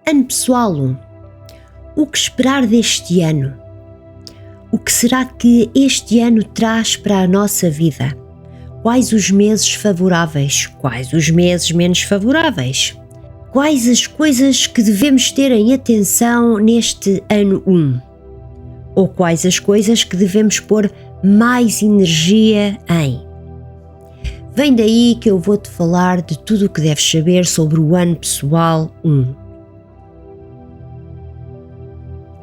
Ano pessoal 1. O que esperar deste ano? O que será que este ano traz para a nossa vida? Quais os meses favoráveis? Quais os meses menos favoráveis? Quais as coisas que devemos ter em atenção neste ano 1? Ou quais as coisas que devemos pôr mais energia em? Vem daí que eu vou-te falar de tudo o que deves saber sobre o ano pessoal 1.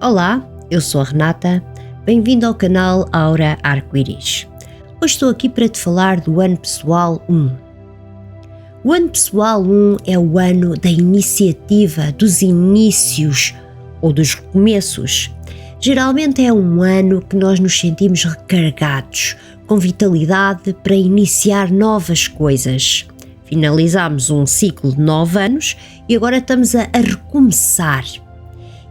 Olá, eu sou a Renata, bem-vindo ao canal Aura Arco-Íris. Hoje estou aqui para te falar do ano pessoal 1. O ano pessoal 1 é o ano da iniciativa, dos inícios ou dos recomeços. Geralmente é um ano que nós nos sentimos recarregados, com vitalidade para iniciar novas coisas. Finalizámos um ciclo de 9 anos e agora estamos a recomeçar.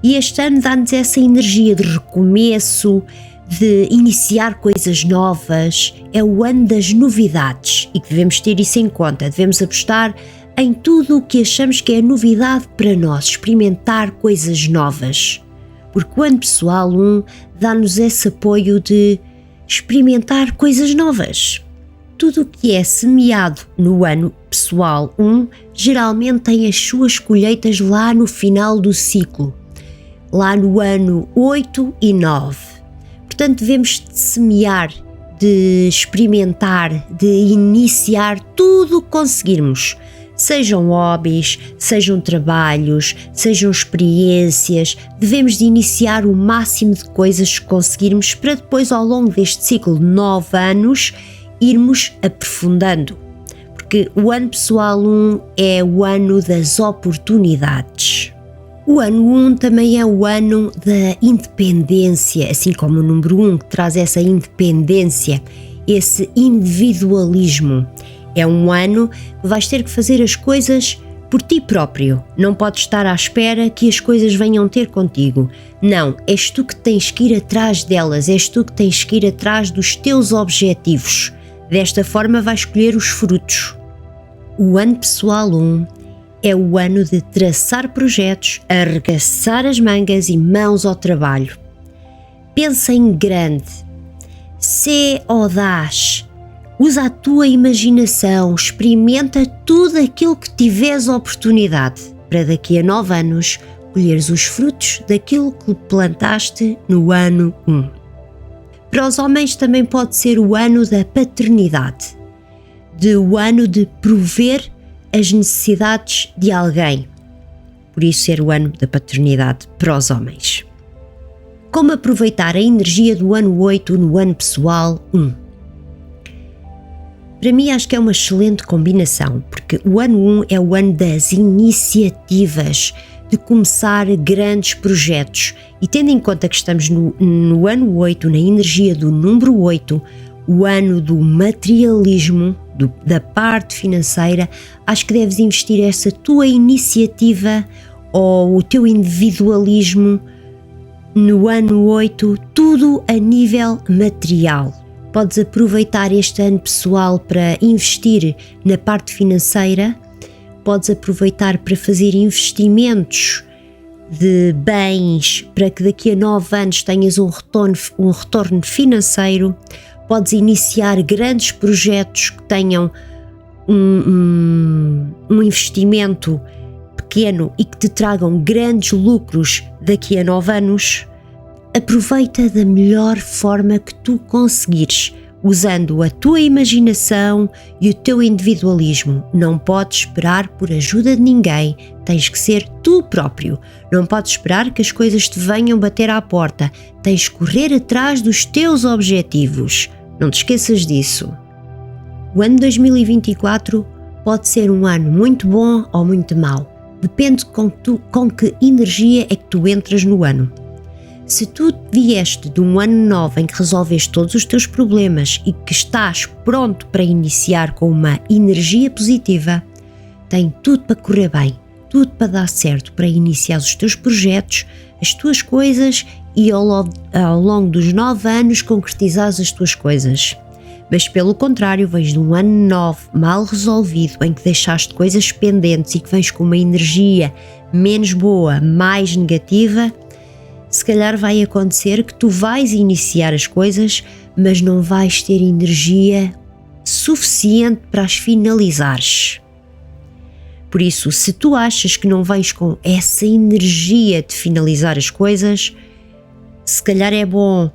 E este ano dá-nos essa energia de recomeço, de iniciar coisas novas. É o ano das novidades e que devemos ter isso em conta. Devemos apostar em tudo o que achamos que é novidade para nós, experimentar coisas novas. Porque o ano pessoal 1 dá-nos esse apoio de experimentar coisas novas. Tudo o que é semeado no ano pessoal 1 geralmente tem as suas colheitas lá no final do ciclo. Lá no ano 8 e 9. Portanto, devemos de semear, de experimentar, de iniciar tudo o que conseguirmos. Sejam hobbies, sejam trabalhos, sejam experiências, devemos de iniciar o máximo de coisas que conseguirmos para depois, ao longo deste ciclo de 9 anos, irmos aprofundando. Porque o ano pessoal 1 é o ano das oportunidades. O ano 1 também é o ano da independência, assim como o número 1 que traz essa independência, esse individualismo. É um ano que vais ter que fazer as coisas por ti próprio. Não podes estar à espera que as coisas venham ter contigo. Não, és tu que tens que ir atrás delas, és tu que tens que ir atrás dos teus objetivos. Desta forma vais colher os frutos. O ano pessoal 1 é o ano de traçar projetos, arregaçar as mangas e mãos ao trabalho. Pensa em grande, sê audaz, usa a tua imaginação, experimenta tudo aquilo que tiveres oportunidade para daqui a 9 anos colheres os frutos daquilo que plantaste no ano 1. Para os homens também pode ser o ano da paternidade, o ano de prover as necessidades de alguém, por isso ser o ano da paternidade para os homens. Como aproveitar a energia do ano 8 no ano pessoal 1? Para mim acho que é uma excelente combinação, porque o ano 1 é o ano das iniciativas, de começar grandes projetos, e tendo em conta que estamos no ano 8, na energia do número 8, o ano do materialismo, da parte financeira, acho que deves investir essa tua iniciativa ou o teu individualismo no ano 8, tudo a nível material. Podes aproveitar este ano pessoal para investir na parte financeira, podes aproveitar para fazer investimentos de bens para que daqui a 9 anos tenhas um retorno financeiro. Podes iniciar grandes projetos que tenham um investimento pequeno e que te tragam grandes lucros daqui a 9 anos. Aproveita da melhor forma que tu conseguires, usando a tua imaginação e o teu individualismo. Não podes esperar por ajuda de ninguém, tens que ser tu próprio. Não podes esperar que as coisas te venham bater à porta, tens que correr atrás dos teus objetivos. Não te esqueças disso. O ano 2024 pode ser um ano muito bom ou muito mau. Depende com que energia é que tu entras no ano. Se tu vieste de um ano novo em que resolveste todos os teus problemas e que estás pronto para iniciar com uma energia positiva, tem tudo para correr bem, tudo para dar certo, para iniciar os teus projetos, as tuas coisas e ao longo dos 9 anos concretizares as tuas coisas. Mas pelo contrário, vens de um ano novo, mal resolvido, em que deixaste coisas pendentes e que vens com uma energia menos boa, mais negativa, se calhar vai acontecer que tu vais iniciar as coisas, mas não vais ter energia suficiente para as finalizares. Por isso, se tu achas que não vais com essa energia de finalizar as coisas, se calhar é bom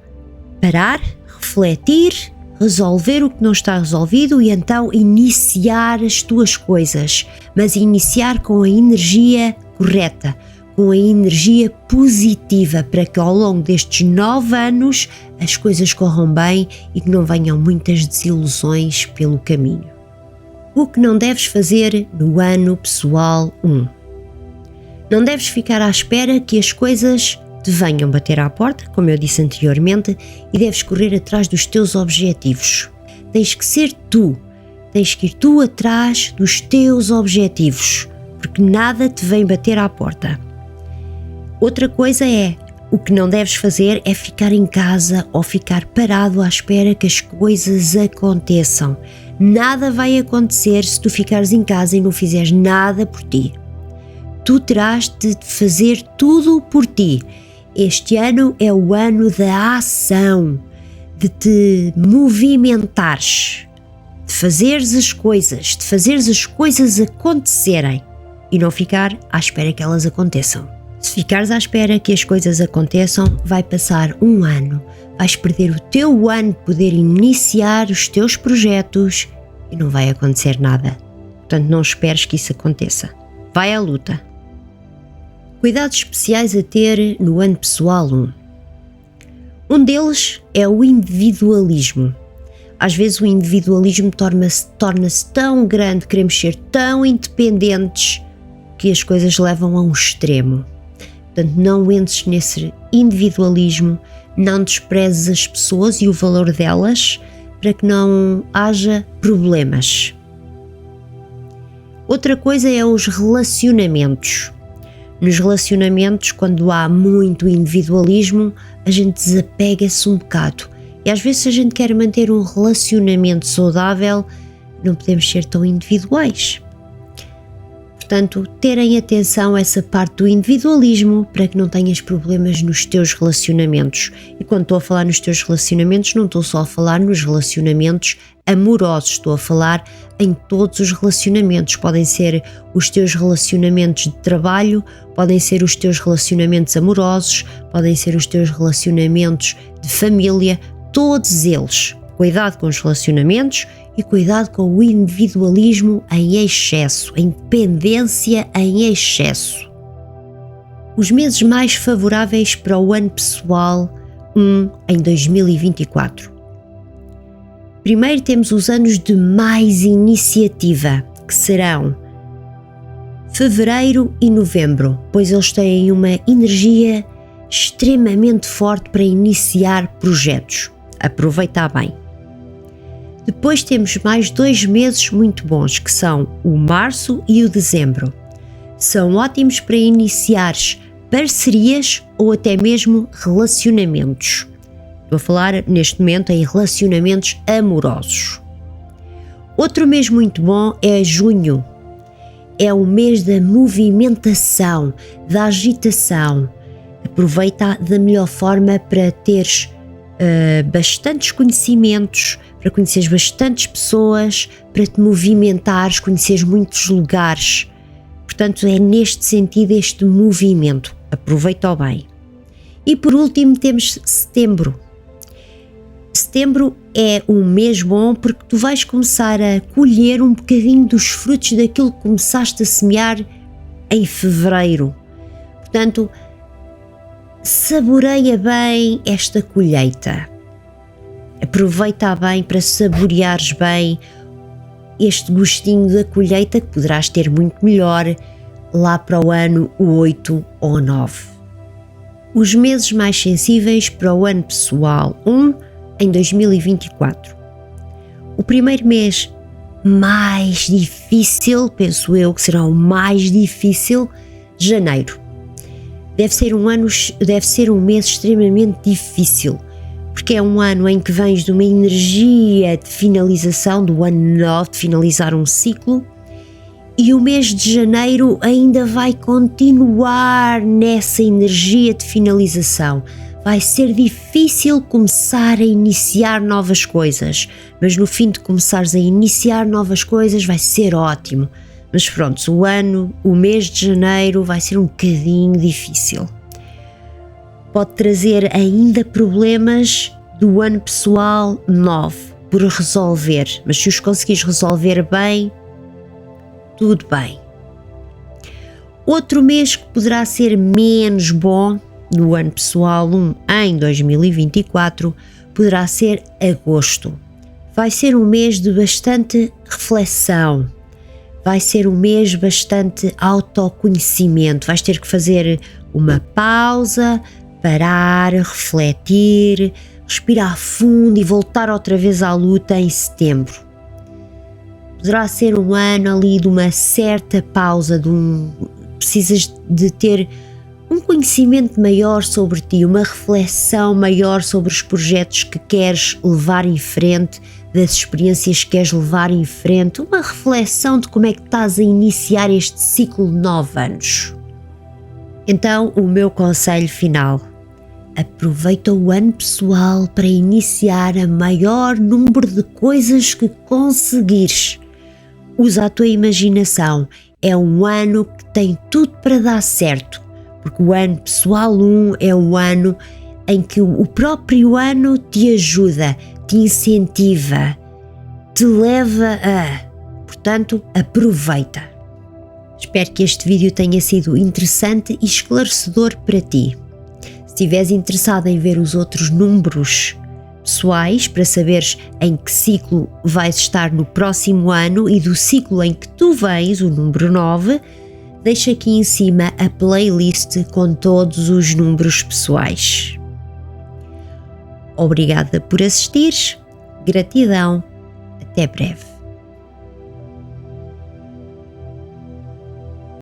parar, refletir, resolver o que não está resolvido e então iniciar as tuas coisas, mas iniciar com a energia correta, com a energia positiva, para que ao longo destes 9 anos as coisas corram bem e que não venham muitas desilusões pelo caminho. O que não deves fazer no ano pessoal 1? Não deves ficar à espera que as coisas te venham bater à porta, como eu disse anteriormente, e deves correr atrás dos teus objetivos. Tens que ser tu, tens que ir tu atrás dos teus objetivos, porque nada te vem bater à porta. Outra coisa o que não deves fazer é ficar em casa ou ficar parado à espera que as coisas aconteçam. Nada vai acontecer se tu ficares em casa e não fizeres nada por ti. Tu terás de fazer tudo por ti. Este ano é o ano da ação, de te movimentares, de fazeres as coisas acontecerem e não ficar à espera que elas aconteçam. Se ficares à espera que as coisas aconteçam, vai passar um ano, vais perder o teu ano de poder iniciar os teus projetos e não vai acontecer nada. Portanto, não esperes que isso aconteça. Vai à luta. Cuidados especiais a ter no ano pessoal 1. Um deles é o individualismo. Às vezes o individualismo torna-se tão grande, queremos ser tão independentes, que as coisas levam a um extremo. Portanto, não entres nesse individualismo, não desprezes as pessoas e o valor delas, para que não haja problemas. Outra coisa é os relacionamentos. Nos relacionamentos, quando há muito individualismo, a gente desapega-se um bocado. E às vezes, se a gente quer manter um relacionamento saudável, não podemos ser tão individuais. Portanto, terem atenção a essa parte do individualismo para que não tenhas problemas nos teus relacionamentos. E quando estou a falar nos teus relacionamentos, não estou só a falar nos relacionamentos amorosos, estou a falar em todos os relacionamentos. Podem ser os teus relacionamentos de trabalho, podem ser os teus relacionamentos amorosos, podem ser os teus relacionamentos de família, todos eles. Cuidado com os relacionamentos e cuidado com o individualismo em excesso, a independência em excesso. Os meses mais favoráveis para o ano pessoal 1 em 2024. Primeiro temos os anos de mais iniciativa, que serão fevereiro e novembro, pois eles têm uma energia extremamente forte para iniciar projetos. Aproveita bem. Depois temos mais 2 meses muito bons, que são o março e o dezembro. São ótimos para iniciares parcerias ou até mesmo relacionamentos. Estou a falar neste momento em relacionamentos amorosos. Outro mês muito bom é junho. É o mês da movimentação, da agitação. Aproveita da melhor forma para teres bastantes conhecimentos, para conheceres bastantes pessoas, para te movimentares, conheceres muitos lugares. Portanto, é neste sentido este movimento. Aproveita-o bem. E por último temos setembro. Setembro é um mês bom porque tu vais começar a colher um bocadinho dos frutos daquilo que começaste a semear em fevereiro. Portanto, saboreia bem esta colheita. Aproveita bem para saboreares bem este gostinho da colheita, que poderás ter muito melhor lá para o ano 8 ou 9. Os meses mais sensíveis para o ano pessoal 1 em 2024. O primeiro mês mais difícil, penso eu que será o mais difícil, janeiro. Deve ser um mês extremamente difícil, porque é um ano em que vens de uma energia de finalização do ano 9, de finalizar um ciclo, E o mês de janeiro ainda vai continuar nessa energia de finalização. Vai ser difícil começar a iniciar novas coisas, mas no fim de começares a iniciar novas coisas vai ser ótimo. Mas pronto, o mês de janeiro vai ser um bocadinho difícil. Pode trazer ainda problemas do ano pessoal 9 por resolver, mas se os conseguires resolver bem, tudo bem. Outro mês que poderá ser menos bom no ano pessoal 1 em 2024 poderá ser agosto. Vai ser um mês de bastante reflexão, vai ser um mês bastante autoconhecimento, vais ter que fazer uma pausa, parar, refletir, respirar fundo e voltar outra vez à luta em setembro. Poderá ser um ano ali de uma certa pausa, precisas de ter um conhecimento maior sobre ti, uma reflexão maior sobre os projetos que queres levar em frente, das experiências que queres levar em frente, uma reflexão de como é que estás a iniciar este ciclo de 9 anos. Então, o meu conselho final: aproveita o ano pessoal para iniciar a maior número de coisas que conseguires. Usa a tua imaginação, é um ano que tem tudo para dar certo. Porque o ano pessoal 1 é um ano em que o próprio ano te ajuda, te incentiva, te leva a... Portanto, aproveita. Espero que este vídeo tenha sido interessante e esclarecedor para ti. Se estiveres interessado em ver os outros números pessoais para saberes em que ciclo vais estar no próximo ano e do ciclo em que tu vens, o número 9, deixa aqui em cima a playlist com todos os números pessoais. Obrigada por assistires, gratidão, até breve.